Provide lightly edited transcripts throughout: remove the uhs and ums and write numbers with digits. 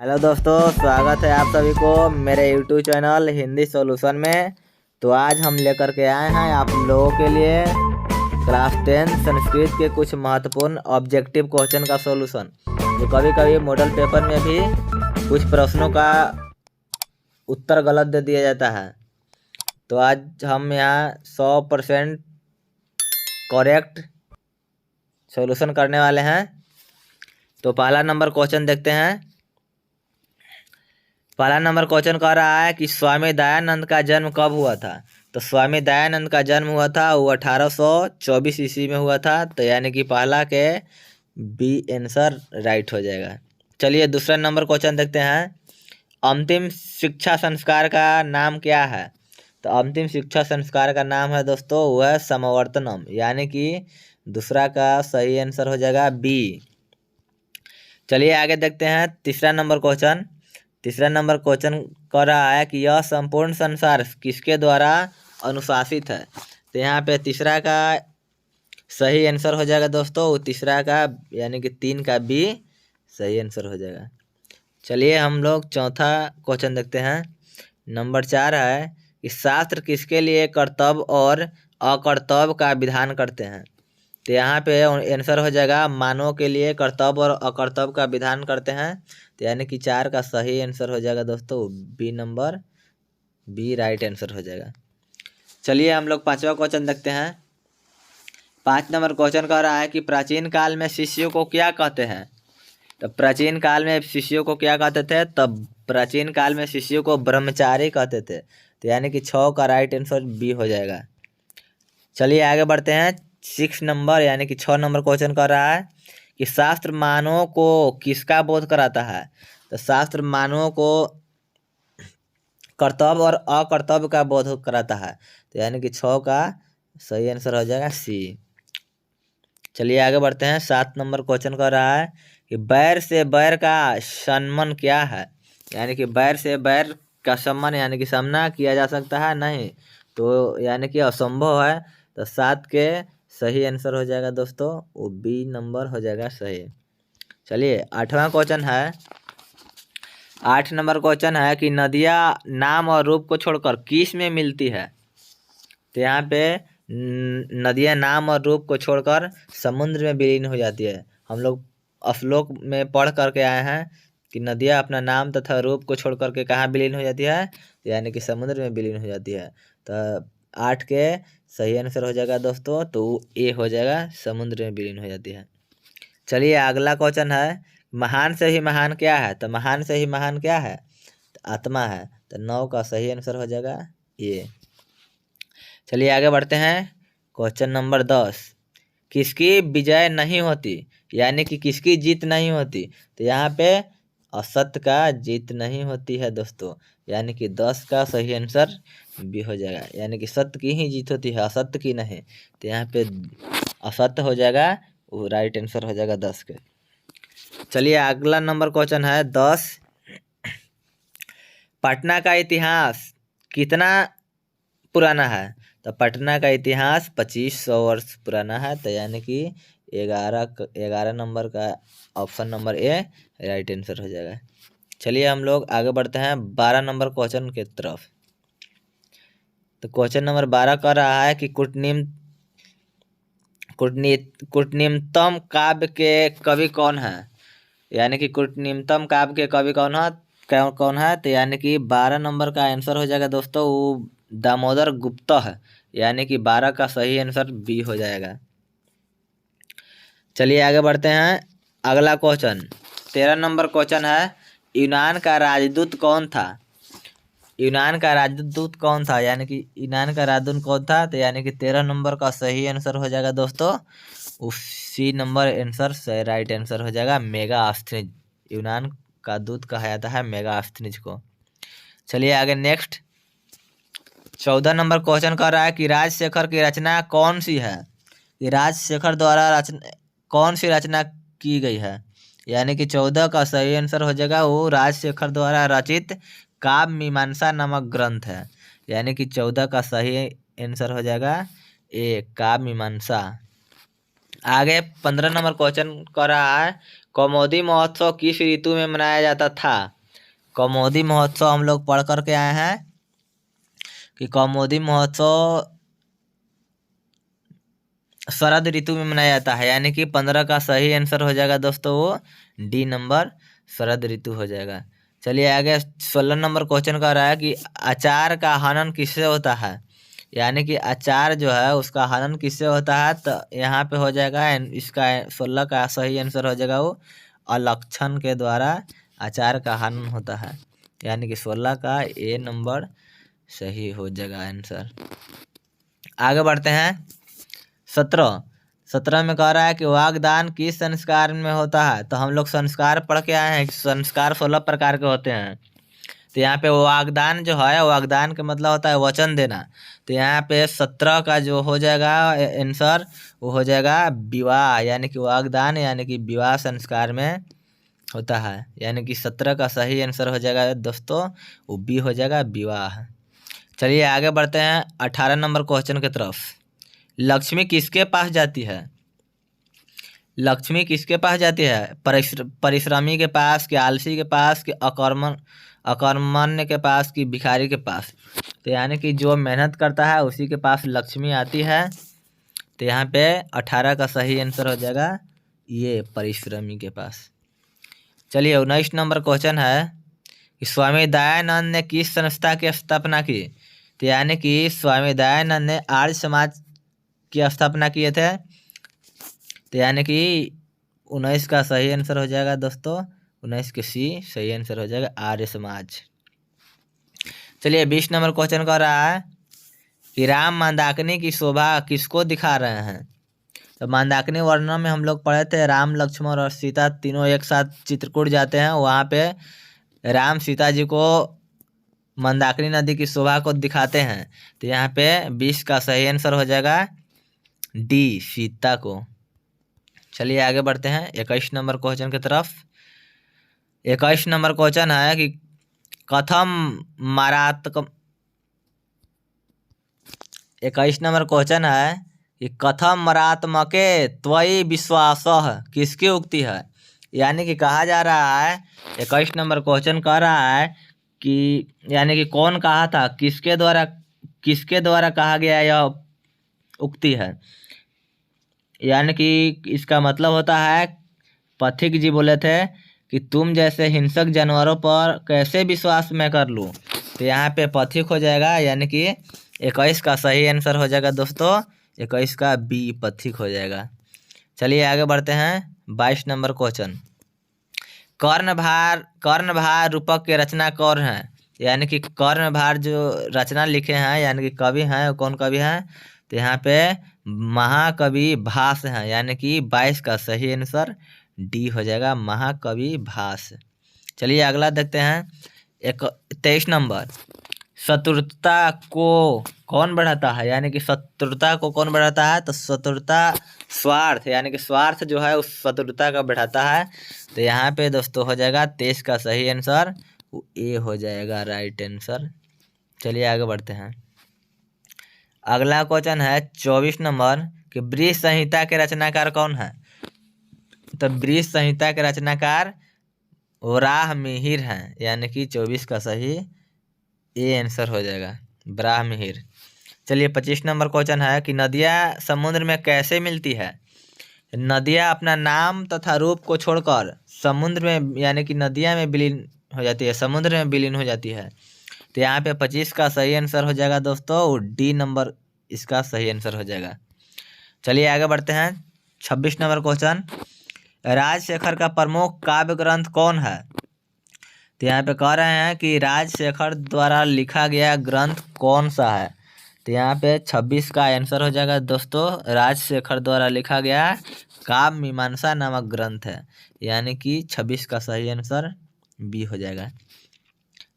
Hello दोस्तों, स्वागत है आप सभी को मेरे YouTube चैनल हिंदी सॉल्यूशन में। तो आज हम लेकर के आए हैं आप लोगों के लिए क्लास 10 संस्कृत के कुछ महत्वपूर्ण ऑब्जेक्टिव क्वेश्चन का सॉल्यूशन, जो कभी कभी मॉडल पेपर में भी कुछ प्रश्नों का उत्तर गलत दे दिया जाता है। तो आज हम यहाँ 100% करेक्ट सॉल्यूशन करने वाले हैं। तो पहला नंबर क्वेश्चन देखते हैं। पहला नंबर क्वेश्चन कह रहा है कि स्वामी दयानंद का जन्म कब हुआ था। तो स्वामी दयानंद का जन्म हुआ था वो 1824 ईस्वी में हुआ था। तो यानी कि पहला के बी आंसर राइट हो जाएगा। चलिए दूसरा नंबर क्वेश्चन देखते हैं। अंतिम शिक्षा संस्कार का नाम क्या है। तो अंतिम शिक्षा संस्कार का नाम है दोस्तों वह समवर्तनम, यानी कि दूसरा का सही आंसर हो जाएगा बी। चलिए आगे देखते हैं तीसरा नंबर क्वेश्चन। तीसरा नंबर क्वेश्चन कह रहा है कि यह संपूर्ण संसार किसके द्वारा अनुशासित है। तो यहाँ पे तीसरा का सही आंसर हो जाएगा दोस्तों तीसरा का, यानी कि 3 का बी सही आंसर हो जाएगा। चलिए हम लोग चौथा क्वेश्चन देखते हैं। नंबर 4 है कि शास्त्र किसके लिए कर्तव्य और अकर्तव्य का विधान करते हैं। तो यहाँ पे आंसर हो जाएगा मानव के लिए कर्तव्य और अकर्तव्य का विधान करते हैं। तो यानी कि 4 का सही आंसर हो जाएगा दोस्तों B number, B right answer हो जाएगा। चलिए हम लोग पांचवा क्वेश्चन देखते हैं। 5 नंबर क्वेश्चन कह रहा है कि प्राचीन काल में शिष्यों को क्या कहते हैं। तो प्राचीन काल में शिष्यों को क्या कहते थे। तब प्राचीन काल में शिष्यों को ब्रह्मचारी कहते थे। तो यानी कि 6 का राइट आंसर बी हो जाएगा। चलिए आगे बढ़ते हैं। 6 नंबर यानी कि 6 नंबर क्वेश्चन कर रहा है कि शास्त्र मानवों को किसका बोध कराता है। तो शास्त्र मानवों को कर्तव्य और अकर्तव्य का बोध कराता है। तो यानी कि 6 का सही आंसर हो जाएगा सी। चलिए आगे बढ़ते हैं। 7 नंबर क्वेश्चन कर रहा है कि बैर से बैर का सम्मान क्या है। यानी कि बैर से बैर का सम्मान यानी कि सामना किया जा सकता है नहीं, तो यानी कि असंभव है। तो 7 के सही आंसर हो जाएगा दोस्तों वो बी नंबर हो जाएगा सही। चलिए 8वां क्वेश्चन है। 8 नंबर क्वेश्चन है कि नदियाँ नाम और रूप को छोड़कर किस में मिलती है। तो यहाँ पे नदियाँ नाम और रूप को छोड़कर समुद्र में विलीन हो जाती है। हम लोग श्लोक में पढ़ करके आए हैं कि नदियाँ अपना नाम तथा रूप को छोड़ करके कहाँ विलीन हो जाती है, यानी कि समुद्र में विलीन हो जाती है। तो 8 के सही आंसर हो जाएगा दोस्तों तो ए हो जाएगा, समुद्र में विलीन हो जाती है। चलिए अगला क्वेश्चन है महान से ही महान क्या है। तो महान से ही महान क्या है, तो आत्मा है। तो 9 का सही आंसर हो जाएगा ये। चलिए आगे बढ़ते हैं। क्वेश्चन नंबर 10 किसकी विजय नहीं होती, यानी कि किसकी जीत नहीं होती। तो यहाँ पे असत्य का जीत नहीं होती है दोस्तों, यानी कि 10 का सही आंसर भी हो जाएगा। यानी कि सत्य की ही जीत होती है, असत्य की नहीं। तो यहाँ पे असत्य हो जाएगा, वो राइट आंसर हो जाएगा 10 के। चलिए अगला नंबर क्वेश्चन है 10 पटना का इतिहास कितना पुराना है। तो पटना का इतिहास 2500 वर्ष पुराना है। तो यानी कि 11 नंबर का option number A right answer हो जाएगा। चलिए हम लोग आगे बढ़ते हैं 12 नंबर क्वेश्चन के तरफ। तो क्वेश्चन नंबर 12 कर रहा है कि कुटनिम्नतम काव्य के कवि कौन है। यानी कि कुटनिम्नतम काव्य के कवि कौन है। तो यानी कि 12 नंबर का आंसर हो जाएगा दोस्तों वो दामोदर गुप्त है। यानी कि 12 का सही आंसर बी हो जाएगा। चलिए आगे बढ़ते हैं। अगला क्वेश्चन 13 नंबर क्वेश्चन है यूनान का राजदूत कौन था। यूनान का राजदूत कौन था, यानी कि यूनान का राजदूत कौन था। तो यानी कि 13 नंबर का सही आंसर हो जाएगा दोस्तों उसी नंबर आंसर से राइट आंसर हो जाएगा मेगास्थनीज। यूनान का दूत कहा जाता है मेगास्थनीज को। चलिए आगे नेक्स्ट 14 नंबर क्वेश्चन कर रहा है कि राजशेखर की रचना कौन सी है। कि राजशेखर द्वारा कौन सी रचना की गई है। यानी कि 14 का सही आंसर हो जाएगा वो राजशेखर द्वारा रचित काव्य मीमांसा नामक ग्रंथ है। यानी कि 14 का सही आंसर हो जाएगा ए काव्य मीमांसा। आगे 15 नंबर क्वेश्चन कर रहा है कौमुदी महोत्सव किस ऋतु में मनाया जाता था? कौमुदी महोत्सव हम लोग पढ़ करके आए हैं कि कौमुदी महोत्सव शरद ऋतु में मनाया जाता है, यानी कि 15 का सही आंसर हो जाएगा दोस्तों वो डी नंबर शरद ऋतु हो जाएगा। चलिए आगे 16 नंबर क्वेश्चन कर रहा है कि अचार का हनन किससे होता है, यानी कि अचार जो है उसका हनन किससे होता है, तो यहाँ पे हो जाएगा इसका 16 का सही आंसर हो जाएगा वो अलक्षण के द्वारा अचार का हनन होता है, यानी कि 16 का ए नंबर सही हो जाएगा आंसर। आगे बढ़ते हैं 17 में कह रहा है कि वागदान किस संस्कार में होता है, तो हम लोग संस्कार पढ़ के आए हैं कि संस्कार 16 प्रकार के होते हैं। तो यहाँ पे वागदान जो है, वागदान का मतलब होता है वचन देना, तो यहाँ पे 17 का जो हो जाएगा आंसर वो हो जाएगा विवाह, यानी कि वागदान यानी कि विवाह संस्कार में होता है, यानी कि 17 का सही आंसर हो जाएगा दोस्तों वो बी हो जाएगा विवाह। चलिए आगे बढ़ते हैं 18 नंबर क्वेश्चन की तरफ। लक्ष्मी किसके पास जाती है? लक्ष्मी किसके पास जाती है? परिश्रमी के पास, कि आलसी के पास, कि अकर्मण्य के पास, कि भिखारी के पास? तो यानी कि जो मेहनत करता है उसी के पास लक्ष्मी आती है, तो यहाँ पे 18 का सही आंसर हो जाएगा ये परिश्रमी के पास। चलिए 19 नंबर क्वेश्चन है कि स्वामी दयानंद ने किस संस्था की स्थापना की? तो यानी कि स्वामी दयानंद ने आर्य समाज की स्थापना किए थे, तो यानी कि 19 का सही आंसर हो जाएगा दोस्तों 19 के सी सही आंसर हो जाएगा आर्य समाज। चलिए 20 नंबर क्वेश्चन कर रहा है कि राम मंदाकिनी की शोभा किसको दिखा रहे हैं? तो मंदाकिनी वर्णन में हम लोग पढ़े थे राम लक्ष्मण और सीता तीनों एक साथ चित्रकूट जाते हैं, वहाँ पे राम सीता जी को मंदाकिनी नदी की शोभा को दिखाते हैं, तो यहाँ पे 20 का सही आंसर हो जाएगा डी सीता को। चलिए आगे बढ़ते हैं 21 नंबर क्वेश्चन की तरफ। 21 नंबर क्वेश्चन है कि कथम मारात्मक 21 नंबर क्वेश्चन है कि कथम मरात्मके त्वयि विश्वासः किसकी उक्ति है? यानी कि कहा जा रहा है 21 नंबर क्वेश्चन कह रहा है कि यानी कि कौन कहा था, किसके द्वारा कहा गया यह उक्ति है, यानी कि इसका मतलब होता है पथिक जी बोले थे कि तुम जैसे हिंसक जानवरों पर कैसे विश्वास मैं कर लूँ, तो यहाँ पे पथिक हो जाएगा, यानी कि 21 का सही आंसर हो जाएगा दोस्तों 21 का बी पथिक हो जाएगा। चलिए आगे बढ़ते हैं 22 नंबर क्वेश्चन। कर्णभार रूपक के रचना कौन है? यानी कि कर्णभार जो रचना लिखे हैं यानी कि कवि हैं, कौन कवि हैं, तो यहाँ पे महाकवि भास हैं, यानी कि 22 का सही आंसर डी हो जाएगा महाकवि भास। चलिए अगला देखते हैं 23 नंबर। शत्रुता को कौन बढ़ाता है? यानी कि शत्रुता को कौन बढ़ाता है? तो शत्रुता स्वार्थ, यानी कि स्वार्थ जो है उस शत्रुता का बढ़ाता है, तो यहाँ पे दोस्तों हो जाएगा 23 का सही आंसर ए हो जाएगा राइट आंसर। चलिए आगे बढ़ते हैं। अगला क्वेश्चन है 24 नंबर कि बृहत संहिता के रचनाकार कौन है? तो बृहत संहिता के रचनाकार वराहमिहिर हैं, यानी कि 24 का सही ए आंसर हो जाएगा वराहमिहिर। चलिए 25 नंबर क्वेश्चन है कि नदियाँ समुद्र में कैसे मिलती है? नदियाँ अपना नाम तथा रूप को छोड़कर समुद्र में यानी कि नदियाँ में विलीन हो जाती है, समुद्र में विलीन हो जाती है, तो यहाँ पे 25 का सही आंसर हो जाएगा दोस्तों डी नंबर इसका सही आंसर हो जाएगा। चलिए आगे बढ़ते हैं 26 नंबर क्वेश्चन। राजशेखर का प्रमुख काव्य ग्रंथ कौन है? तो यहाँ पे कह रहे हैं कि राजशेखर द्वारा लिखा गया ग्रंथ कौन सा है, तो यहाँ पे 26 का आंसर हो जाएगा दोस्तों राजशेखर द्वारा लिखा गया काव्य मीमांसा नामक ग्रंथ है, यानी कि 26 का सही आंसर बी हो जाएगा।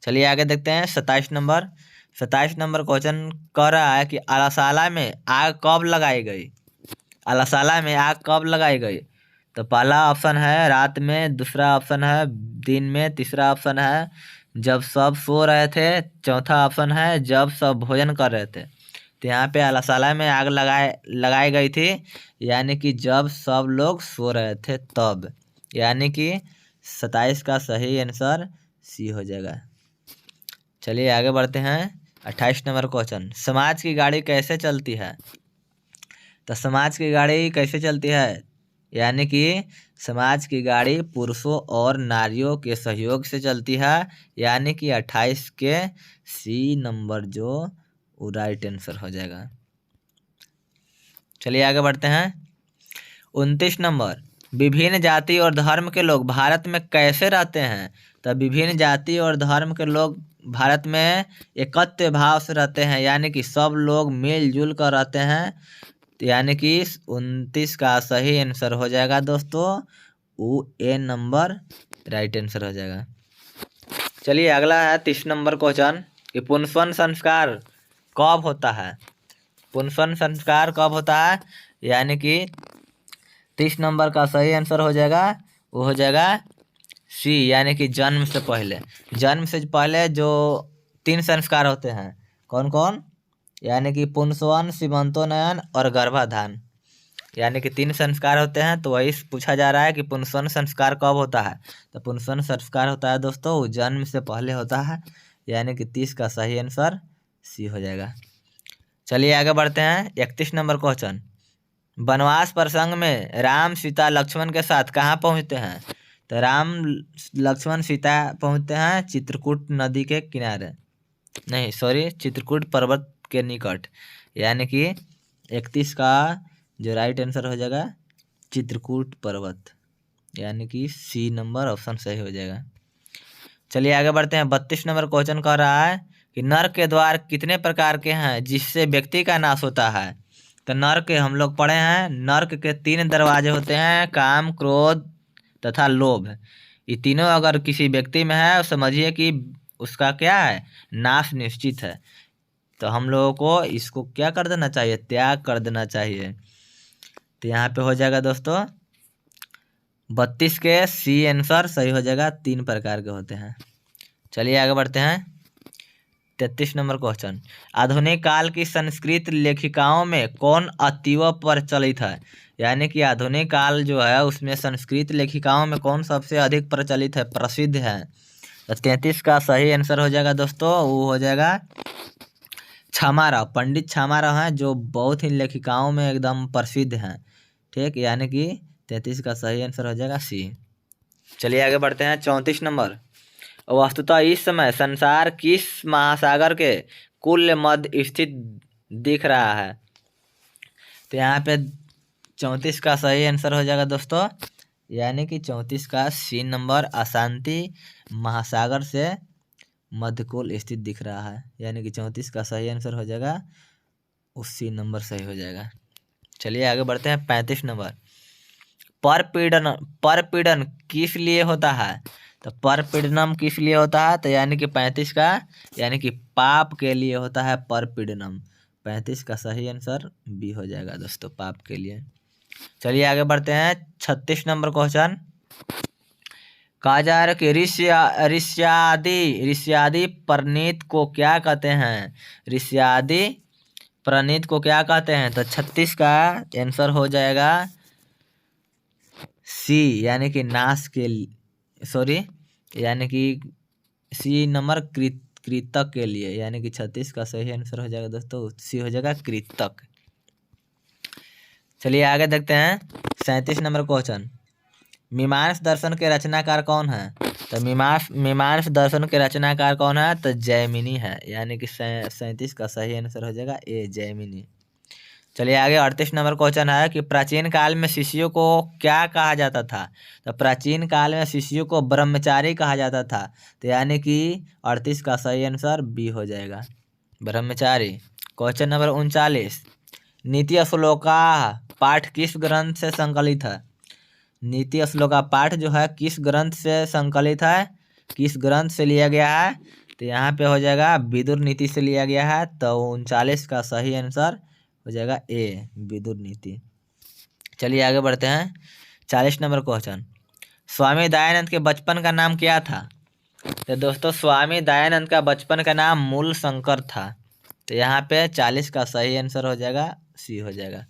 चलिए आगे देखते हैं 27 नंबर क्वेश्चन कह रहा है कि आलाशाला में आग कब लगाई गई? आलाशाला में आग कब लगाई गई? तो पहला ऑप्शन है रात में, दूसरा ऑप्शन है दिन में, तीसरा ऑप्शन है जब सब सो रहे थे, चौथा ऑप्शन है जब सब भोजन कर रहे थे। तो यहाँ पे आलाशाला में आग लगाई गई थी, यानी कि जब सब लोग सो रहे थे तब, यानी कि 27 का सही आंसर सी हो जाएगा। चलिए आगे बढ़ते हैं। 28 नंबर क्वेश्चन, समाज की गाड़ी कैसे चलती है? तो समाज की गाड़ी कैसे चलती है, यानी कि समाज की गाड़ी पुरुषों और नारियों के सहयोग से चलती है, यानी कि 28 के सी नंबर जो वो राइट आंसर हो जाएगा। चलिए आगे बढ़ते हैं। 29 नंबर, विभिन्न जाति और धर्म के लोग भारत में कैसे रहते हैं? तो विभिन्न जाति और धर्म के लोग भारत में एकत्व भाव से रहते हैं, यानी कि सब लोग मिलजुल कर रहते हैं, यानी कि 29 का सही आंसर हो जाएगा दोस्तों, वो ए नंबर राइट आंसर हो जाएगा। चलिए अगला है 30 नंबर क्वेश्चन कि पुंसवन संस्कार कब होता है? पुंसवन संस्कार कब होता है, यानी कि 30 नंबर का सही आंसर हो जाएगा, वो हो जाएगा सी, यानी कि जन्म से पहले। जन्म से पहले जो 3 संस्कार होते हैं, कौन कौन, यानी कि पुंसवन, सीमंतोन्नयन और गर्भाधान, यानी कि 3 संस्कार होते हैं। तो वही पूछा जा रहा है कि पुंसवन संस्कार कब होता है? तो पुंसवन संस्कार होता है दोस्तों वो जन्म से पहले होता है, यानी कि 30 का सही आंसर सी हो जाएगा। चलिए आगे बढ़ते हैं। 31 नंबर क्वेश्चन, वनवास प्रसंग में राम सीता लक्ष्मण के साथ कहाँ पहुँचते हैं? तो राम लक्ष्मण सीता पहुँचते हैं चित्रकूट नदी के किनारे, नहीं सॉरी, चित्रकूट पर्वत के निकट, यानी कि 31 का जो राइट आंसर हो जाएगा चित्रकूट पर्वत, यानी कि सी नंबर ऑप्शन सही हो जाएगा। चलिए आगे बढ़ते हैं। 32 नंबर क्वेश्चन कह रहा है कि नर्क के द्वार कितने प्रकार के हैं जिससे व्यक्ति का नाश होता है? तो नर्क हम लोग पढ़े हैं, नर्क के 3 दरवाजे होते हैं, काम, क्रोध तथा लोभ। ये तीनों अगर किसी व्यक्ति में है समझिए कि उसका क्या है, नाश निश्चित है। तो हम लोगों को इसको क्या कर देना चाहिए, त्याग कर देना चाहिए। तो यहाँ पे हो जाएगा दोस्तों 32 के सी आंसर सही हो जाएगा, 3 प्रकार के होते हैं। चलिए आगे बढ़ते हैं। 33 नंबर क्वेश्चन, आधुनिक काल की संस्कृत लेखिकाओं में कौन अतीव प्रचलित है? यानी कि आधुनिक काल जो है उसमें संस्कृत लेखिकाओं में कौन सबसे अधिक प्रचलित है, प्रसिद्ध है? तो 33 का सही आंसर हो जाएगा दोस्तों, वो हो जाएगा छमाराव, पंडित छमाराव हैं जो बहुत ही लेखिकाओं में एकदम प्रसिद्ध हैं, ठीक, यानी कि 33 का सही आंसर हो जाएगा सी। चलिए आगे बढ़ते हैं। 34 नंबर, वस्तुतः इस समय संसार किस महासागर के कुल मध्य स्थित दिख रहा है? तो यहाँ पे 34 का सही आंसर हो जाएगा दोस्तों, यानी कि 34 का सी नंबर अशांति महासागर से मध्यकुल स्थित दिख रहा है, यानी कि 34 का सही आंसर हो जाएगा, उसी नंबर सही हो जाएगा। चलिए आगे बढ़ते हैं। 35 नंबर, परपीड़न किस लिए होता है? तो परपीड़नम किस लिए होता है? तो यानी कि 35 का, यानी कि पाप के लिए होता है परपीड़नम। 35 का सही आंसर बी हो जाएगा दोस्तों, पाप के लिए। चलिए आगे बढ़ते हैं। 36 नंबर क्वेश्चन, कहा जा रहा है कि ऋष्यादि प्रणीत को क्या कहते हैं? ऋष्यादि प्रणीत को क्या कहते हैं? तो 36 का आंसर हो जाएगा सी, यानी कि नाश के सॉरी, यानी कि सी नंबर कृतक के लिए, यानी कि 36 का सही आंसर हो जाएगा दोस्तों, सी हो जाएगा कृतक। चलिए आगे देखते हैं। 37 नंबर क्वेश्चन, मीमांस दर्शन के रचनाकार कौन है? तो मीमांस दर्शन के रचनाकार कौन है? तो जैमिनी है, यानी कि 37 का सही आंसर हो जाएगा ए, जैमिनी। चलिए आगे 38 नंबर क्वेश्चन है कि प्राचीन काल में शिष्यों को क्या कहा जाता था? तो प्राचीन काल में शिष्यों को ब्रह्मचारी कहा जाता था, तो यानी कि 38 का सही आंसर बी हो जाएगा, ब्रह्मचारी। क्वेश्चन नंबर 39, नीति श्लोका पाठ किस ग्रंथ से संकलित है? नीति श्लोका पाठ जो है किस ग्रंथ से संकलित है, किस ग्रंथ से लिया गया है? तो यहाँ पे हो जाएगा विदुर नीति से लिया गया है, तो 39 का सही आंसर हो जाएगा ए, विदुर नीति। चलिए आगे बढ़ते हैं। 40 नंबर क्वेश्चन, स्वामी दयानंद के बचपन का नाम क्या था? तो दोस्तों स्वामी दयानंद का बचपन का नाम मूल शंकर था, तो यहाँ पे 40 का सही आंसर हो जाएगा, सी हो जाएगा।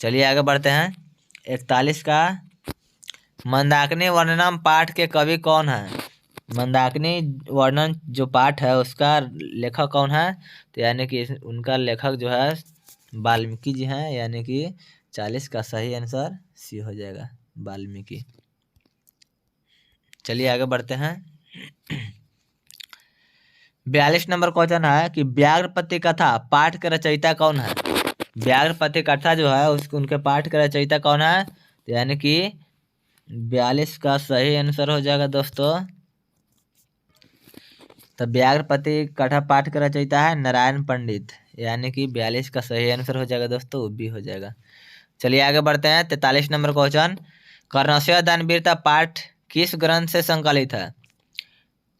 चलिए आगे बढ़ते हैं। 41 का मंदाकिनी वर्णनम पाठ के कवि कौन है? मंदाकिनी वर्णन जो पाठ है उसका लेखक कौन है? तो यानी कि उनका लेखक जो है वाल्मीकि जी हैं, यानी कि 40 का सही आंसर सी हो जाएगा, वाल्मीकि। चलिए आगे बढ़ते हैं। 42 नंबर क्वेश्चन है कि व्याघ्रपति कथा पाठ के रचयिता कौन है? व्याघ्रपति कथा जो है उसके उनके पाठ के रचयिता कौन है? तो यानी कि 42 का सही आंसर हो जाएगा दोस्तों। तो व्याघ्रपति कथा पाठ का रचयिता है नारायण पंडित, यानी कि 42 का सही आंसर हो जाएगा दोस्तों, वो भी हो जाएगा। चलिए आगे बढ़ते हैं। 43 नंबर क्वेश्चन, कर्णस्य दानवीरता पाठ किस ग्रंथ से संकलित है?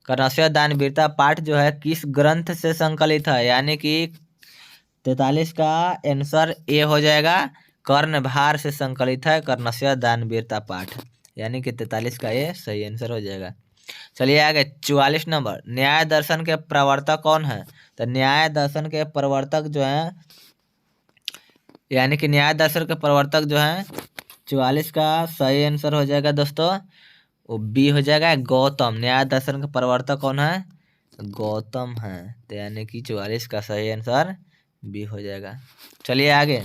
कर्णस्य दानवीरता पाठ जो है किस ग्रंथ से संकलित है? यानी कि 43 का आंसर ए हो जाएगा, कर्णभार से संकलित है कर्णस्य दानवीरता पाठ, यानी कि 43 का ये सही आंसर हो जाएगा। चलिए आगे 44 नंबर, न्याय दर्शन के प्रवर्तक कौन है? तो न्याय दर्शन के प्रवर्तक जो है, यानी कि न्याय दर्शन के प्रवर्तक जो है 44 का सही आंसर हो जाएगा दोस्तों, वो बी हो जाएगा, गौतम। न्याय दर्शन के प्रवर्तक कौन है? गौतम है, तो यानी कि 44 का सही आंसर बी हो जाएगा। चलिए आगे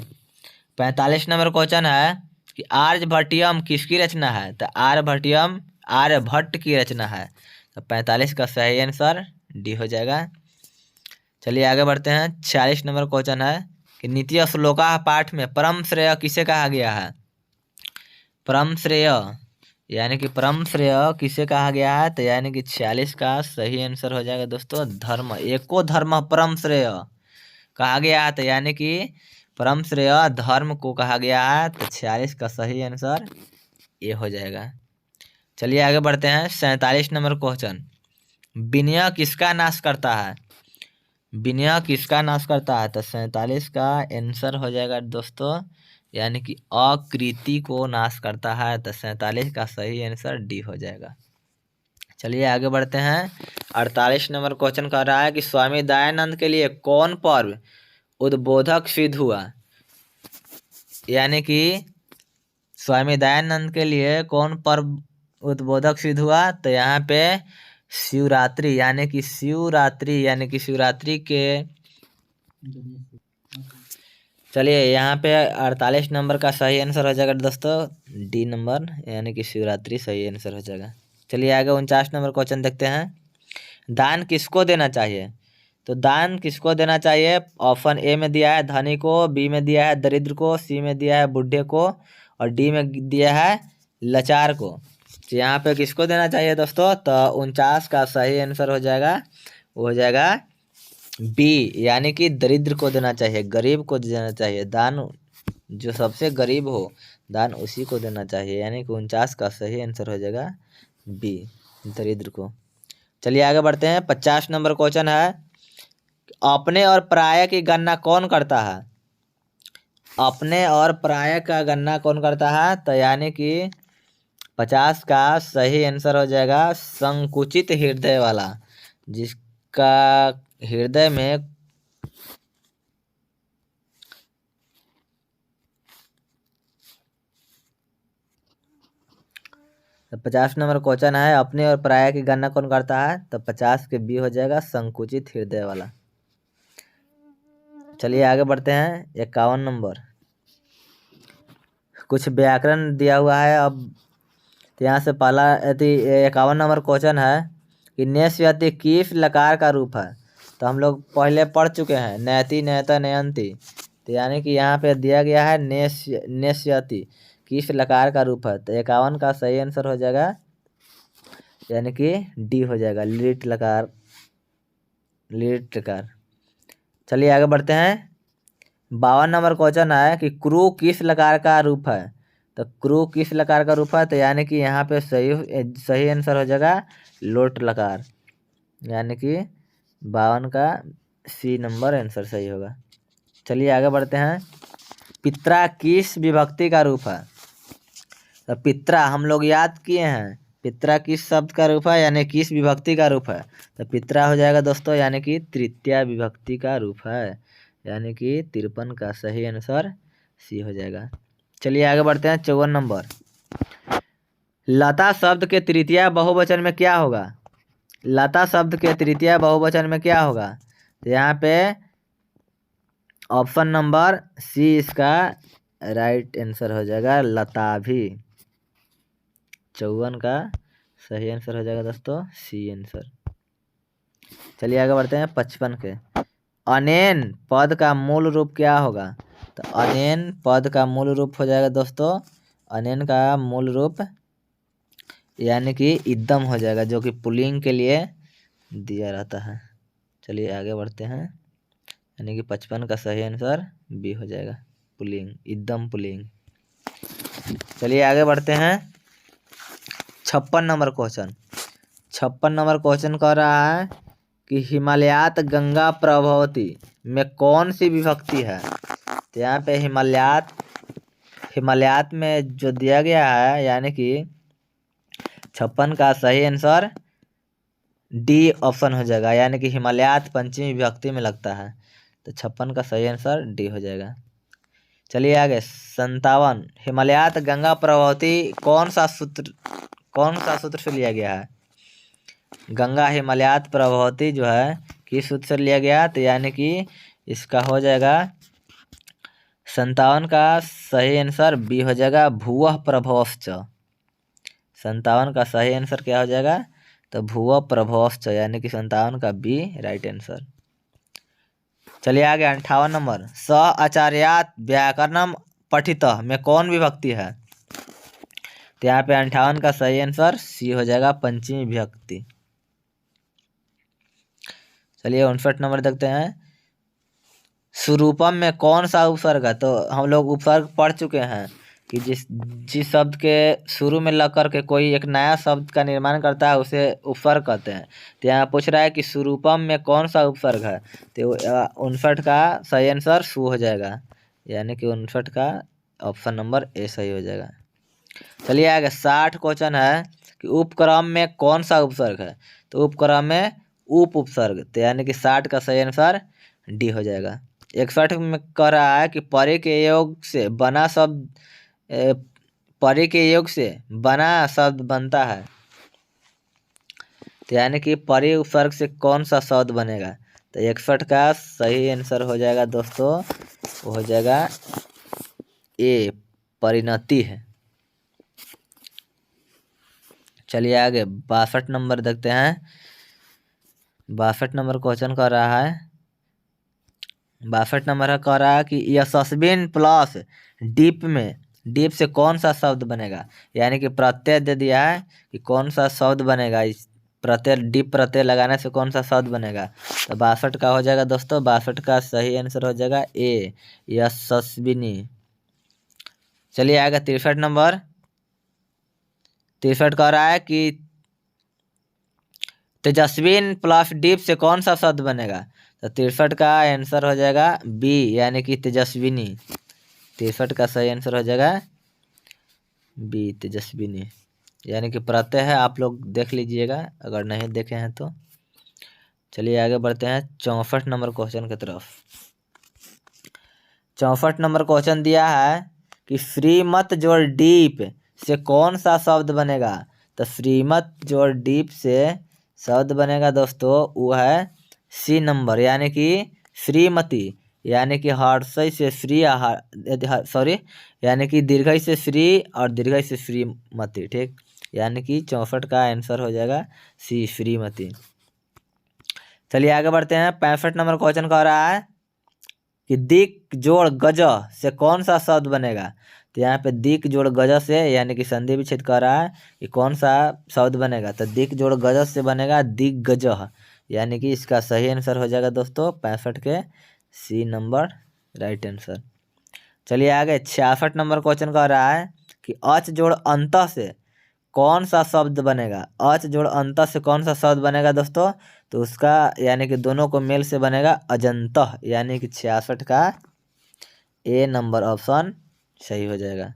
45 नंबर क्वेश्चन है कि आर्यभट्टियम किसकी रचना है? तो आर्यभट्टियम आर्यभट्ट की रचना है, तो 45 का सही आंसर डी हो जाएगा। चलिए आगे बढ़ते हैं। 46 नंबर क्वेश्चन है कि नीति श्लोका पाठ में परम श्रेय किसे कहा गया है? परम श्रेय, यानी कि परम श्रेय किसे कहा गया है? तो यानी कि 46 का सही आंसर हो जाएगा दोस्तों, धर्म। एको धर्म परम श्रेय कहा गया है, तो यानी कि परम श्रेय धर्म को कहा गया है, तो 46 का सही आंसर ए हो जाएगा। चलिए आगे बढ़ते हैं। 47 नंबर क्वेश्चन, विनय किसका नाश करता है? विनय किसका नाश करता है? तो 47 का आंसर हो जाएगा दोस्तों, यानी कि अकृति को नाश करता है, तो 47 का सही आंसर डी हो जाएगा। चलिए आगे बढ़ते हैं। 48 नंबर क्वेश्चन कह रहा है कि स्वामी दयानंद के लिए कौन पर्व उद्बोधक सिद्ध हुआ? यानी कि स्वामी दयानंद के लिए कौन पर्व उद्बोधक सिद्ध हुआ? तो यहाँ पे शिवरात्रि, यानी कि शिवरात्रि के, चलिए यहाँ पे 48 नंबर का सही आंसर हो जाएगा दोस्तों, डी नंबर, यानी कि शिवरात्रि सही आंसर हो जाएगा। चलिए आगे 49 नंबर क्वेश्चन देखते हैं। दान किसको देना चाहिए? तो दान किसको देना चाहिए? ऑप्शन ए में दिया है धनी को, बी में दिया है दरिद्र को, सी में दिया है बुढ़े को, और डी में दिया है लाचार को। तो यहाँ पे किसको देना चाहिए दोस्तों? तो 49 का सही आंसर हो जाएगा, वो हो जाएगा बी, यानी कि दरिद्र को देना चाहिए, गरीब को देना चाहिए। दान जो सबसे गरीब हो, दान उसी को देना चाहिए, यानी कि 49 का सही आंसर हो जाएगा बी, दरिद्र को। चलिए आगे बढ़ते हैं। 50 नंबर क्वेश्चन है, अपने और पराये की गणना कौन करता है? अपने और पराये का गणना कौन करता है? तो यानी कि 50 का सही आंसर हो जाएगा संकुचित हृदय वाला, जिसका हृदय में तो 50 नंबर क्वेश्चन है, अपने और पराये की गणना कौन करता है? तो 50 के बी हो जाएगा, संकुचित हृदय वाला। चलिए आगे बढ़ते हैं। 51 नंबर, कुछ व्याकरण दिया हुआ है। अब यहाँ से पहला 51 नंबर क्वेश्चन है कि नेष्यति किस लकार का रूप है? तो हम लोग पहले पढ़ चुके हैं, नयति नयता नयंती, तो यानी कि यहाँ पे दिया गया है नेष्यति किस लकार का रूप है? तो 51 का सही आंसर हो जाएगा, यानी कि डी हो जाएगा, लिट लकार, लिट लकार। चलिए आगे बढ़ते हैं। 52 नंबर क्वेश्चन है कि क्रू किस लकार का रूप है? तो क्रू किस लकार का रूप है? तो यानी कि यहाँ पे सही आंसर हो जाएगा लोट लकार, यानी कि 52 का सी नंबर आंसर सही होगा। चलिए आगे बढ़ते हैं। पित्रा किस विभक्ति का रूप है? तो पित्रा हम लोग याद किए हैं, पित्रा किस शब्द का रूप है, यानी किस विभक्ति का रूप है? तो पित्रा हो जाएगा दोस्तों, यानी कि तृतीय विभक्ति का रूप है, यानी कि 53 का सही आंसर सी हो जाएगा। चलिए आगे बढ़ते हैं। 54 नंबर, लता शब्द के तृतीय बहुवचन में क्या होगा? लता शब्द के तृतीय बहुवचन में क्या होगा? तो यहाँ पे ऑप्शन नंबर सी इसका राइट आंसर हो जाएगा, लता भी। 54 का सही आंसर हो जाएगा दोस्तों सी आंसर। चलिए आगे बढ़ते हैं 55 के। अनेन पद का मूल रूप क्या होगा? तो अनेन पद का मूल रूप हो जाएगा दोस्तों, अनेन का मूल रूप यानी कि इदम हो जाएगा, जो कि पुल्लिंग के लिए दिया रहता है। चलिए आगे बढ़ते हैं, यानी कि 55 का सही आंसर बी हो जाएगा, पुल्लिंग, इदम पुल्लिंग। चलिए आगे बढ़ते हैं 56 नंबर क्वेश्चन। 56 नंबर क्वेश्चन कह रहा है कि हिमालयात गंगा प्रभवती में कौन सी विभक्ति है? तो यहाँ पे हिमालयात में जो दिया गया है, यानी कि 56 का सही आंसर डी ऑप्शन हो जाएगा, यानी कि हिमालयात पंचमी विभक्ति में लगता है। तो 56 का सही आंसर डी हो जाएगा। चलिए आगे 57, हिमालयात गंगा प्रभवती कौन सा सूत्र से लिया गया है? गंगा हिमालयात प्रभवती जो है किस सूत्र से लिया गया? तो यानी कि इसका हो जाएगा 57 का सही आंसर बी हो जाएगा, भुवः प्रभवश्च। 57 का सही आंसर क्या हो जाएगा? तो भुवः प्रभवश्च, यानी कि 57 का बी राइट आंसर। चलिए आगे 58 नंबर, स आचार्यात् व्याकरणम पठितः में कौन विभक्ति है? तो यहाँ पे 58 का सही आंसर सी हो जाएगा, पंचमी विभक्ति। चलिए 59 नंबर देखते हैं, स्वरूपम में कौन सा उपसर्ग है? तो हम लोग उपसर्ग पढ़ चुके हैं कि जिस शब्द के शुरू में लग कर के कोई एक नया शब्द का निर्माण करता है उसे उपसर्ग कहते हैं। तो यहाँ पूछ रहा है कि स्वरूपम में कौन सा उपसर्ग है? तो 59 का सही आंसर सु हो जाएगा, यानी कि 59 का ऑप्शन नंबर ए सही हो जाएगा। चलिए आगे 60 क्वेश्चन है कि उपक्रम में कौन सा उपसर्ग है? तो उपक्रम में उपसर्ग, तो यानी कि 60 का सही आंसर डी हो जाएगा। 61 में कह रहा है कि परे के योग से बना शब्द बनता है। तो यानी कि परे उपसर्ग से कौन सा शब्द बनेगा? तो 61 का सही आंसर हो जाएगा दोस्तों, वो हो जाएगा ए, परिणति है। चलिए आगे 62 नंबर देखते हैं। 62 नंबर क्वेश्चन कर रहा है, 62 नंबर कह रहा है कि यशस्विन प्लस डीप से कौन सा शब्द बनेगा? यानी कि प्रत्यय दे दिया है कि कौन सा शब्द बनेगा, इस प्रत्यय डीप प्रत्यय लगाने से कौन सा शब्द बनेगा? तो 62 का हो जाएगा दोस्तों, 62 का सही आंसर हो जाएगा ए, यशस्विनी। चलिए आगे 63 नंबर, 63 कह रहा है कि तेजस्विन प्लस डीप से कौन सा शब्द बनेगा? तो 63 का आंसर हो जाएगा बी, यानी कि तेजस्विनी। 63 का सही आंसर हो जाएगा बी, तेजस्विनी, यानी कि प्रत्यय है, आप लोग देख लीजिएगा अगर नहीं देखे हैं तो। चलिए आगे बढ़ते हैं 64 नंबर क्वेश्चन की तरफ। 64 नंबर क्वेश्चन दिया है कि श्रीमत जोड़ डीप से कौन सा शब्द बनेगा? तो श्रीमत जोड़ डीप से शब्द बनेगा दोस्तों, वो है सी नंबर, यानी कि श्रीमती, यानी कि हर्षय से श्री, यानी कि दीर्घय से श्री और दीर्घय से श्रीमती, ठीक। यानी कि 64 का आंसर हो जाएगा सी, श्रीमती। चलिए आगे बढ़ते हैं 65 नंबर क्वेश्चन कह रहा है कि दिक जोड़ गज से कौन सा शब्द बनेगा? तो यहाँ पे दिक जोड़ गज से, यानी कि संधि विच्छेद कह रहा है कि कौन सा शब्द बनेगा? तो दिक जोड़ गज से बनेगा दिग्गज, यानी कि इसका सही आंसर हो जाएगा दोस्तों 65 के सी नंबर राइट आंसर। चलिए आगे 66 नंबर क्वेश्चन कह रहा है कि अच जोड़ अंतः से कौन सा शब्द बनेगा? अच जोड़ अंतः से कौन सा शब्द बनेगा दोस्तों? तो उसका यानी कि दोनों को मेल से बनेगा अजंतः, यानी कि 66 का ए नंबर ऑप्शन सही हो जाएगा।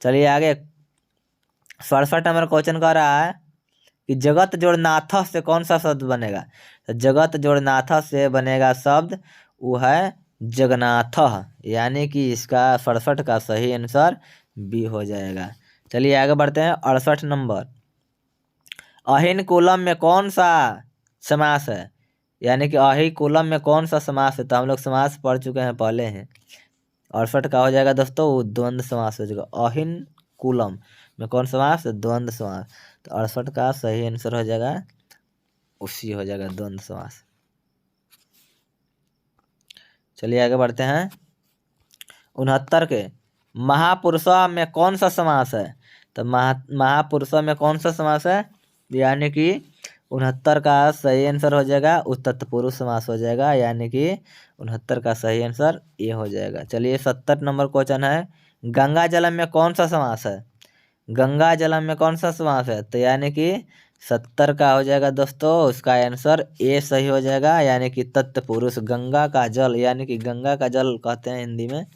चलिए आगे 67 नंबर क्वेश्चन कह रहा है कि जगत जोड़ नाथ से कौन सा शब्द बनेगा? तो जगत जोड़ नाथ से बनेगा शब्द वो है जगन्नाथ, यानी कि इसका 67 का सही आंसर बी हो जाएगा। चलिए आगे बढ़ते हैं 68 नंबर। अहिन कुलम में कौन सा समास है, यानी कि अहि कुलम में कौन सा समास है। तो हम लोग समास पढ़ चुके हैं पहले हैं। 68 का हो जाएगा दोस्तों, वो द्वंद्व समास हो जाएगा। अहिन कुलम में कौन समास है, द्वंद्व समास। तो 68 का सही आंसर हो जाएगा उसी हो जाएगा, द्वंद्व समास। चलिए आगे बढ़ते हैं 69 के। महापुरुषा में कौन सा समास है। तो महापुरुषा में कौन सा समास है, यानी कि 69 का सही आंसर हो जाएगा तत्पुरुष समास हो जाएगा, यानी कि 69 का सही आंसर ये हो जाएगा। चलिए 70 नंबर क्वेश्चन है। गंगा जलम में कौन सा समास है। गंगा जलम में कौन सा समास है, तो यानी कि 70 का हो जाएगा दोस्तों, उसका आंसर ए सही हो जाएगा, यानी कि तत्पुरुष। गंगा का जल, यानी कि गंगा का जल कहते हैं हिंदी में।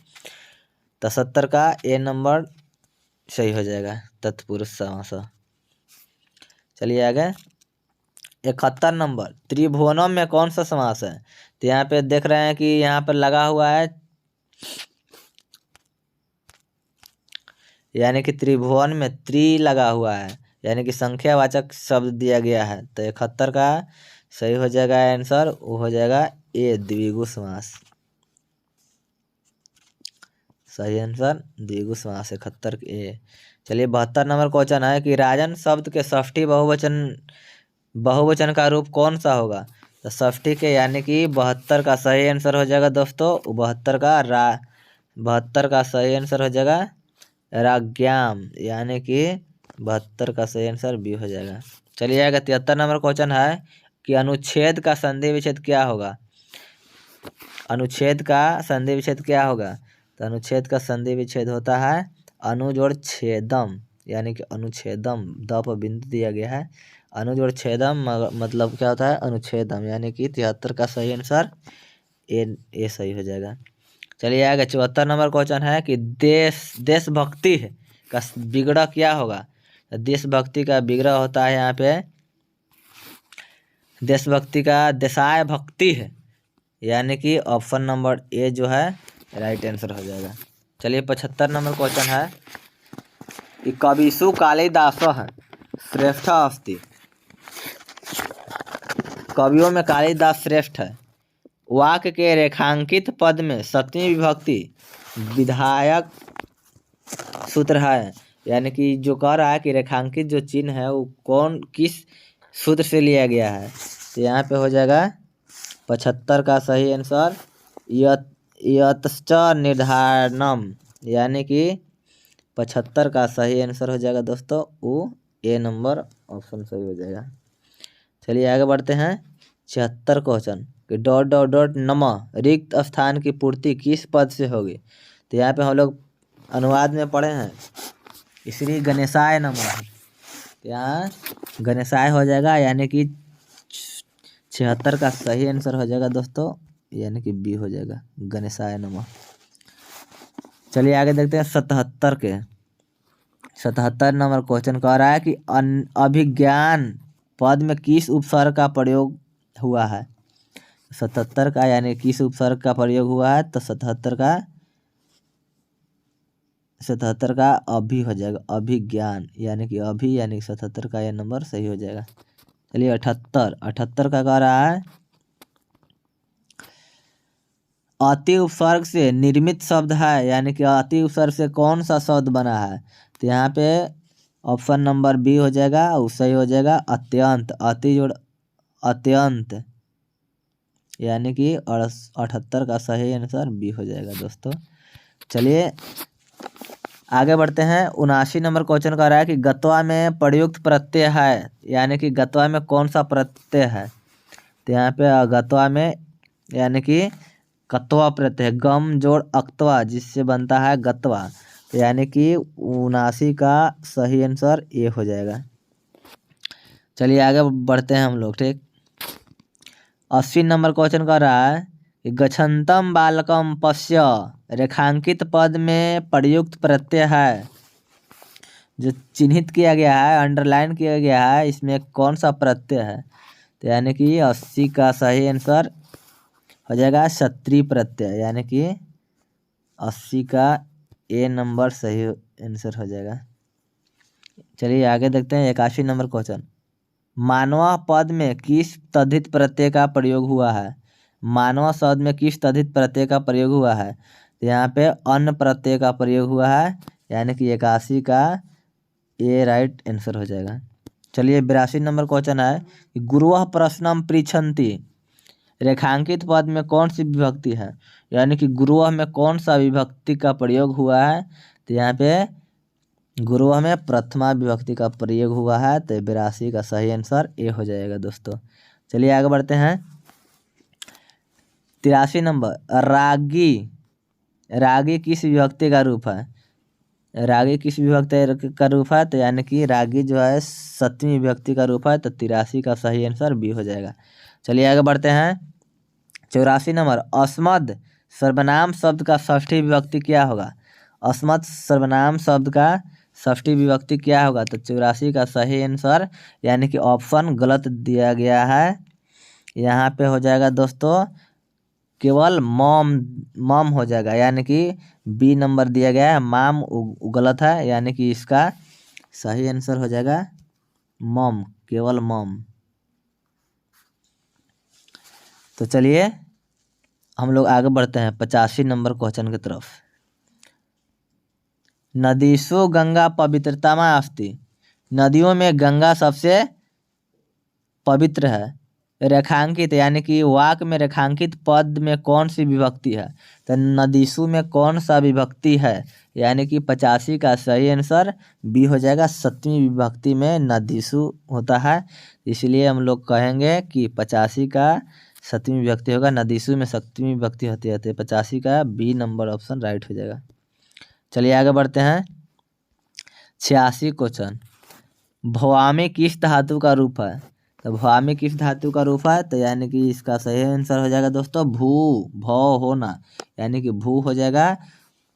तो 70 का ए नंबर सही हो जाएगा, तत्पुरुष समास। चलिए आगे 71 नंबर। त्रिभुवनम में कौन सा समास है। तो यहाँ पे देख रहे हैं कि यहाँ पर लगा हुआ है, यानी कि त्रिभुवन में त्रि लगा हुआ है, यानी कि संख्यावाचक शब्द दिया गया है। तो 71 का सही हो जाएगा आंसर, वो हो जाएगा ए द्विगु समास। सही आंसर द्विगु समास 71 ए। चलिए 72 नंबर क्वेश्चन है कि राजन शब्द के षष्ठी बहुवचन का रूप कौन सा होगा। तो षष्ठी के यानी कि 72 का सही आंसर हो जाएगा दोस्तों, 72 का सही आंसर हो जाएगा राज्ञाम, यानी कि 72 का सही आंसर बी हो जाएगा। चलिए आगे 73 नंबर क्वेश्चन है कि अनुच्छेद का संधि विच्छेद क्या होगा। अनुच्छेद का संधि विच्छेद क्या होगा। तो अनुच्छेद का संधि विच्छेद होता है अनु जोड़ छेदम, यानी कि अनुच्छेदम, द पर बिंदु दिया गया है। अनु जोड़ छेदम मतलब क्या होता है, अनुच्छेदम, यानी कि 73 का सही आंसर ए सही हो जाएगा। चलिए आगे 74 नंबर क्वेश्चन है कि देशभक्ति का विग्रह क्या होगा। देशभक्ति का विग्रह होता है यहाँ पे, देशभक्ति का देशाय भक्ति है, यानी कि ऑप्शन नंबर ए जो है राइट आंसर हो जाएगा। चलिए 75 नंबर क्वेश्चन है कि कविषु कालिदास श्रेष्ठ अस्ति। कवियों में कालिदास श्रेष्ठ है। वाक्य के रेखांकित पद में सप्तमी विभक्ति विधायक सूत्र है, यानी कि जो कह रहा है कि रेखांकित जो चिन्ह है वो किस सूत्र से लिया गया है। तो यहाँ पे हो जाएगा 75 का सही आंसर यतश्च निर्धारणम, यानी कि 75 का सही आंसर हो जाएगा दोस्तों, वो ए नंबर ऑप्शन सही हो जाएगा। चलिए आगे बढ़ते हैं 76 क्वेश्चन कि डॉट डॉट डॉट नमः रिक्त स्थान की पूर्ति किस पद से होगी। तो यहाँ पे हम लोग अनुवाद में पढ़े हैं श्री गणेशाय नमः, यहाँ गणेशाय हो जाएगा, यानी कि 76 का सही आंसर हो जाएगा दोस्तों, यानी कि बी हो जाएगा, गणेशाय नमः। चलिए आगे देखते हैं 77 नंबर क्वेश्चन कह रहा है कि अभिज्ञान पद में किस उपसर्ग का प्रयोग हुआ है। 77 का यानी किस उपसर्ग का प्रयोग हुआ है। तो 77 का अभी हो जाएगा, अभिज्ञान, यानी कि अभी, यानी कि 77 का यह नंबर सही हो जाएगा। चलिए 78 का कह रहा है अति उपसर्ग से निर्मित शब्द है, यानी कि अति उपसर्ग से कौन सा शब्द बना है। तो यहाँ पे ऑप्शन नंबर बी हो जाएगा, वो सही हो जाएगा अत्यंत, अति जोड़ अत्यंत, यानी कि 78 का सही आंसर बी हो जाएगा दोस्तों। चलिए आगे बढ़ते हैं 79 नंबर क्वेश्चन का रहा है कि गत्वा में प्रयुक्त प्रत्यय है, यानी कि गत्वा में कौन सा प्रत्यय है। तो यहाँ पे गत्वा में यानी कि कत्वा प्रत्यय, गम जोड़ अक्तवा जिससे बनता है गत्वा, तो यानी कि 79 का सही आंसर ए हो जाएगा। चलिए आगे बढ़ते हैं हम लोग, ठीक। 80 नंबर क्वेश्चन का रहा है कि गच्छन्तम बालकम पश्य रेखांकित पद में प्रयुक्त प्रत्यय है, जो चिन्हित किया गया है, अंडरलाइन किया गया है, इसमें कौन सा प्रत्यय है। तो यानी कि 80 का सही आंसर हो जाएगा क्षत्रिय प्रत्यय, यानी कि 80 का ए नंबर सही आंसर हो जाएगा। चलिए आगे देखते हैं 81 नंबर क्वेश्चन। मानव पद में किस तद्धित प्रत्यय का प्रयोग हुआ है? मानव शब्द में किस तद्धित प्रत्यय का प्रयोग हुआ है? तो यहाँ पे अन्न प्रत्यय का प्रयोग हुआ है, यानी कि 81 का ये राइट आंसर हो जाएगा। चलिए 82 नंबर क्वेश्चन है कि गुरुः प्रश्नम पृच्छन्ति, रेखांकित पद में कौन सी विभक्ति है? यानी कि गुरुः में कौन सा विभक्ति का प्रयोग हुआ है? तो यहाँ पे गुरुः में प्रथमा विभक्ति का प्रयोग हुआ है, तो 82 का सही आंसर ए हो जाएगा दोस्तों। चलिए आगे बढ़ते हैं 83 नंबर। रागी, रागी किस विभक्ति का रूप है? रागी किस विभक्ति का रूप है? तो यानी कि रागी जो है 7वीं विभक्ति का रूप है, तो 83 का सही आंसर बी हो जाएगा। चलिए आगे बढ़ते हैं 84 नंबर। अस्मद सर्वनाम शब्द का षष्ठी विभक्ति क्या होगा? अस्मद सर्वनाम शब्द का षष्ठी विभक्ति क्या होगा? तो 84 का सही आंसर यानी कि ऑप्शन गलत दिया गया है। यहाँ पे हो जाएगा दोस्तों केवल मम हो जाएगा, यानी कि बी नंबर दिया गया है, माम गलत है, यानी कि इसका सही आंसर हो जाएगा मम, केवल मम। तो चलिए हम लोग आगे बढ़ते हैं 85 नंबर क्वेश्चन की तरफ। नदीषु गंगा पवित्रतमा अस्ति, नदियों में गंगा सबसे पवित्र है। रेखांकित यानी कि वाक्य में रेखांकित पद में कौन सी विभक्ति है? तो नदीषु में कौन सा विभक्ति है? यानी कि 85 का सही आंसर बी हो जाएगा। 7वीं विभक्ति में नदीषु होता है, इसलिए हम लोग कहेंगे कि 85 का 7वीं विभक्ति होगा। नदीषु में 7वीं विभक्ति होती है, तो 85 का बी नंबर ऑप्शन राइट हो जाएगा। चलिए आगे बढ़ते हैं 86 क्वेश्चन। भवामी किस धातु का रूप है? तो भवामी किस धातु का रूप है? तो यानी कि इसका सही आंसर हो जाएगा दोस्तों भू, भव होना, यानी कि भू हो जाएगा,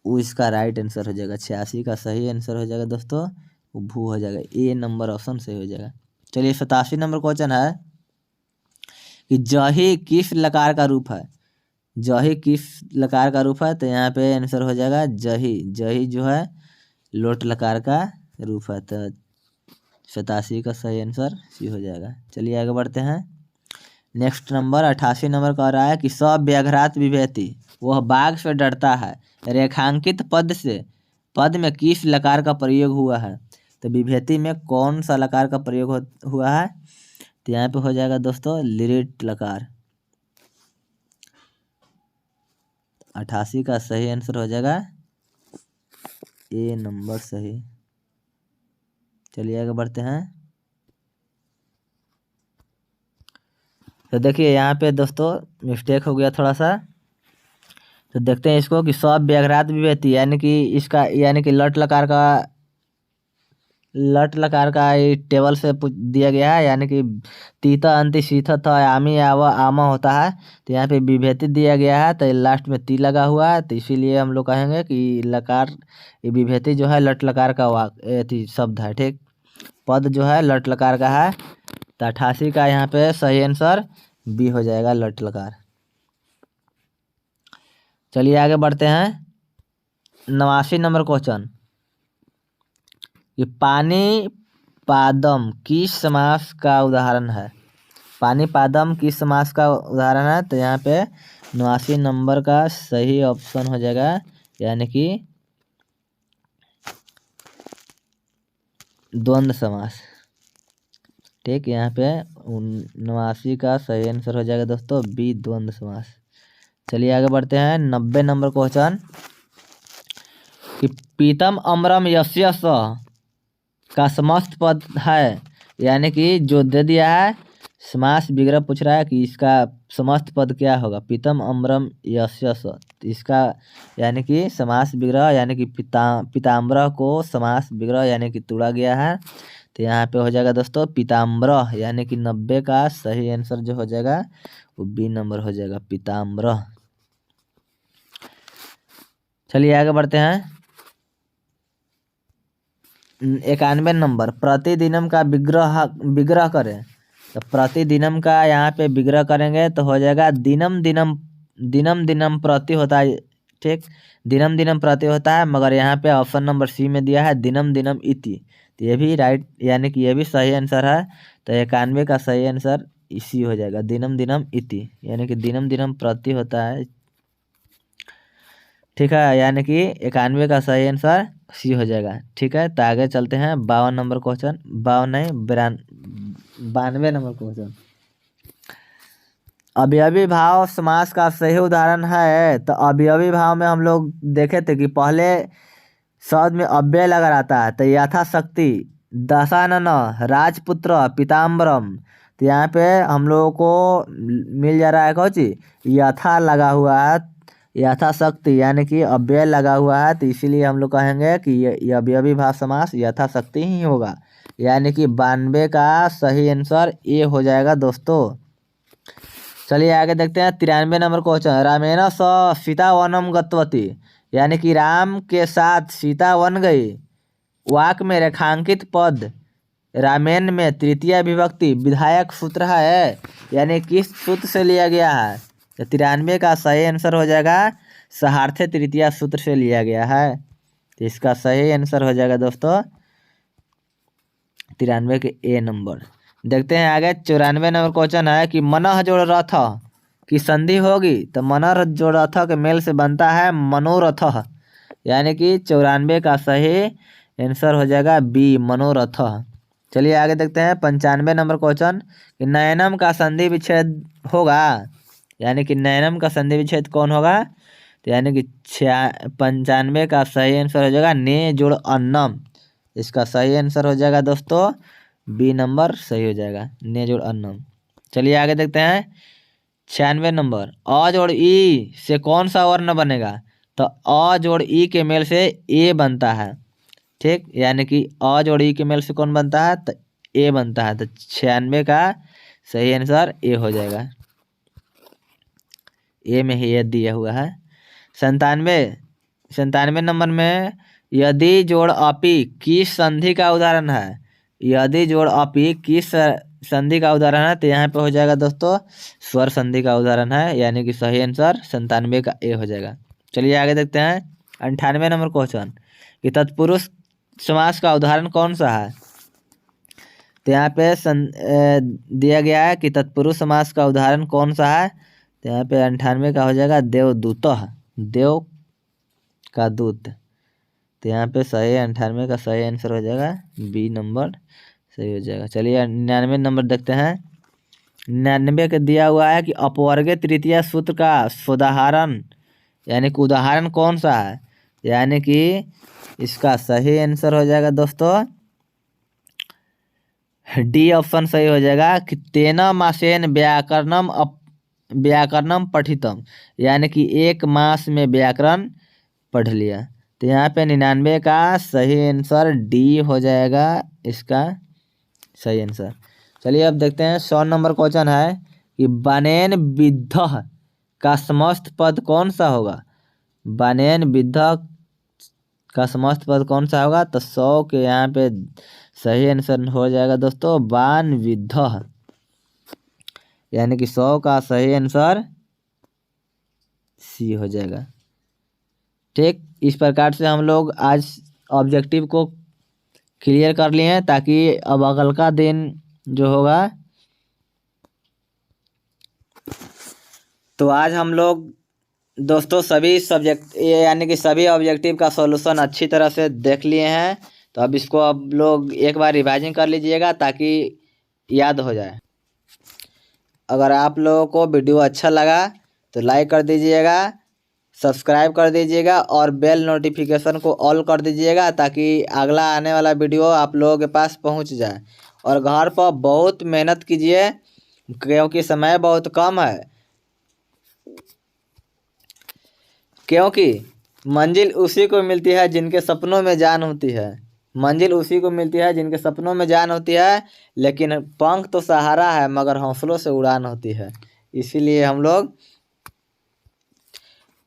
वो इसका राइट आंसर हो जाएगा। 86 का सही आंसर हो जाएगा दोस्तों वो भू हो जाएगा, ए नंबर ऑप्शन सही हो जाएगा। चलिए 87 नंबर क्वेश्चन है कि जही किस लकार का रूप है? जही किस लकार का रूप है? तो यहाँ पे आंसर हो जाएगा जही, जही जो है लोट लकार का रूप है, तो 87 का सही आंसर सी हो जाएगा। चलिए आगे बढ़ते हैं नेक्स्ट नंबर 88 नंबर कह रहा है कि सव्याघ्रात विभेति, वह बाघ से डरता है, रेखांकित पद से पद में किस लकार का प्रयोग हुआ है? तो विभेति में कौन सा लकार का प्रयोग हुआ है? तो यहाँ पे हो जाएगा दोस्तों लिरिट लकार। 88 का सही आंसर हो जाएगा ए नंबर सही। चलिए आगे बढ़ते हैं। तो देखिए यहाँ पे दोस्तों मिस्टेक हो गया थोड़ा सा, तो देखते हैं इसको कि सव्याघ्रात विभेति यानी कि इसका यानी कि लट लकार का ये टेबल से दिया गया है, यानी कि तीता अंति सीथा था आमी आवा आमा होता है, तो यहाँ पे विभेति दिया गया है, तो लास्ट में ती लगा हुआ है, तो इसीलिए हम लोग कहेंगे कि लकार ये विभेति जो है लट लकार का शब्द है। ठीक, पद जो है लट लकार का है, तो 88 का यहाँ पे सही आंसर बी हो जाएगा लट लकार। चलिए आगे बढ़ते हैं 89 नंबर क्वेश्चन कि पानी पादम किस समास का उदाहरण है? पानी पादम किस समास का उदाहरण है? तो यहाँ पे 89 नंबर का सही ऑप्शन हो जाएगा, यानी कि द्वंद्व समास। ठीक, यहाँ पे 89 का सही आंसर हो जाएगा दोस्तों बी द्वंद्व समास। चलिए आगे बढ़ते हैं 90 नंबर क्वेश्चन कि पीतम अम्रम यस्य स का समस्त पद है, यानी कि जो दे दिया है समास विग्रह पूछ रहा है कि इसका समस्त पद क्या होगा? पीतम अम्रम यस्य स, इसका यानी कि समास विग्रह यानी कि पीताम्बर को समास विग्रह यानी कि तोड़ा गया है, तो यहाँ पे हो जाएगा दोस्तों पीताम्बर, यानी कि 90 का सही आंसर जो हो जाएगा वो बी नंबर हो जाएगा पीताम्बर। चलिए आगे बढ़ते हैं 91 नंबर। प्रतिदिनम का विग्रह करें, तो प्रतिदिनम का यहाँ पे विग्रह करेंगे तो हो जाएगा दिनम दिनम, दिनम दिनम प्रति होता है, ठीक, दिनम दिनम प्रति होता है, मगर यहाँ पे ऑप्शन नंबर सी में दिया है दिनम दिनम इति, तो ये भी राइट यानी कि ये भी सही आंसर है। तो 91 का सही आंसर इसी हो जाएगा, दिनम दिनम इति, यानी कि दिनम दिनम प्रति होता है। ठीक है, यानी कि 91 का सही आंसर सी हो जाएगा। ठीक है, तो आगे चलते हैं 52 नंबर क्वेश्चन, 52 नहीं 92 नंबर क्वेश्चन। अवयवी भाव समास का सही उदाहरण है। तो अवयवी भाव में हम लोग देखे थे कि पहले शब्द में अव्यय लगा रहता है, तो यथाशक्ति, दशानन, राजपुत्र, पीताम्बरम। तो यहाँ पे हम लोगों को मिल जा रहा है कौची, यथा लगा हुआ है, यथाशक्ति यानी कि अव्यय लगा हुआ है, तो इसीलिए हम लोग कहेंगे कि ये अवयवी भाव समास यथाशक्ति ही होगा, यानी कि 92 का सही आंसर ए हो जाएगा दोस्तों। चलिए आगे देखते हैं 93 नंबर क्वेश्चन। रामेण स सीता वनम गतवती, यानी कि राम के साथ सीता वन गई। वाक में रेखांकित पद रामेण में तृतीय विभक्ति विधायक सूत्र है, यानी किस सूत्र से लिया गया है। तो 93 का सही आंसर हो जाएगा सहार्थे तृतीय सूत्र से लिया गया है, तो इसका सही आंसर हो जाएगा दोस्तों 93 के ए नंबर। देखते हैं आगे 94 नंबर क्वेश्चन है कि मनः जोड़ रथ की संधि होगी। तो मनः जोड़ रथ के मेल से बनता है मनोरथ, यानी कि 94 का सही आंसर हो जाएगा बी मनोरथ। चलिए आगे देखते हैं 95 नंबर क्वेश्चन कि नयनम का संधि विच्छेद होगा, यानी कि नयनम का संधि विच्छेद कौन होगा। तो यानी कि 95 का सही आंसर हो जाएगा ने जोड़ अन्नम, इसका सही आंसर हो जाएगा दोस्तों बी नंबर सही हो जाएगा, ने जोड़ अन्नम। चलिए आगे देखते हैं 96 नंबर, अ जोड़ ई से कौन सा वर्ण बनेगा। तो अ जोड़ ई के मेल से ए बनता है, ठीक, यानी कि अ जोड़ ई के मेल से कौन बनता है, तो ए बनता है। तो 96 का सही आंसर ए हो जाएगा, ए में ही ये दिया हुआ है। 97 नंबर में यदि जोड़ अपी किस संधि का उदाहरण है। यदि जोड़ अपी किस संधि का उदाहरण है, तो यहाँ पे हो जाएगा दोस्तों स्वर संधि का उदाहरण है, यानी कि सही आंसर 97 का ए हो जाएगा। चलिए आगे देखते हैं 98 नंबर क्वेश्चन कि तत्पुरुष समास का उदाहरण कौन सा है। तो यहाँ पे दिया गया है कि तत्पुरुष समास का उदाहरण कौन सा है। तो यहाँ पे 98 का हो जाएगा देवदूत, देव का दूत। तो यहाँ पे सही 98 का सही आंसर हो जाएगा बी नंबर सही हो जाएगा। चलिए 99 नंबर देखते हैं। 99 का दिया हुआ है कि अपवर्गीय तृतीय सूत्र का सोदाहरण यानी कि उदाहरण कौन सा है, यानी कि इसका सही आंसर हो जाएगा दोस्तों डी ऑप्शन सही हो जाएगा कि तेना मासेन व्याकरणम पठितम, यानी कि एक मास में व्याकरण पढ़ लिया। तो यहाँ पे 99 का सही आंसर डी हो जाएगा इसका सही आंसर। चलिए अब देखते हैं 100 नंबर क्वेश्चन है कि बनेन विद्ध का समस्त पद कौन सा होगा। बनेन विद्ध का समस्त पद कौन सा होगा। तो 100 के यहाँ पे सही आंसर हो जाएगा दोस्तों बान विद्ध, यानी कि 100 का सही आंसर सी हो जाएगा। ठीक, इस प्रकार से हम लोग आज ऑब्जेक्टिव को क्लियर कर लिए हैं, ताकि अब अगल का दिन जो होगा तो आज हम लोग दोस्तों सभी सब्जेक्ट यानी कि सभी ऑब्जेक्टिव का सॉल्यूशन अच्छी तरह से देख लिए हैं। तो अब इसको अब लोग एक बार रिवाइजिंग कर लीजिएगा ताकि याद हो जाए। अगर आप लोगों को वीडियो अच्छा लगा तो लाइक कर दीजिएगा, सब्सक्राइब कर दीजिएगा और बेल नोटिफिकेशन को ऑल कर दीजिएगा ताकि अगला आने वाला वीडियो आप लोगों के पास पहुंच जाए। और घर पर बहुत मेहनत कीजिए क्योंकि समय बहुत कम है, क्योंकि मंजिल उसी को मिलती है जिनके सपनों में जान होती है। मंजिल उसी को मिलती है जिनके सपनों में जान होती है, लेकिन पंख तो सहारा है मगर हौसलों से उड़ान होती है। इसीलिए हम लोग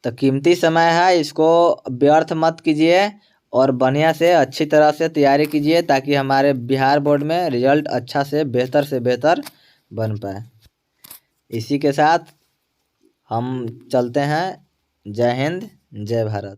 तो कीमती समय है, इसको व्यर्थ मत कीजिए और बढ़िया से अच्छी तरह से तैयारी कीजिए ताकि हमारे बिहार बोर्ड में रिजल्ट अच्छा से बेहतर बन पाए। इसी के साथ हम चलते हैं। जय हिंद, जय भारत।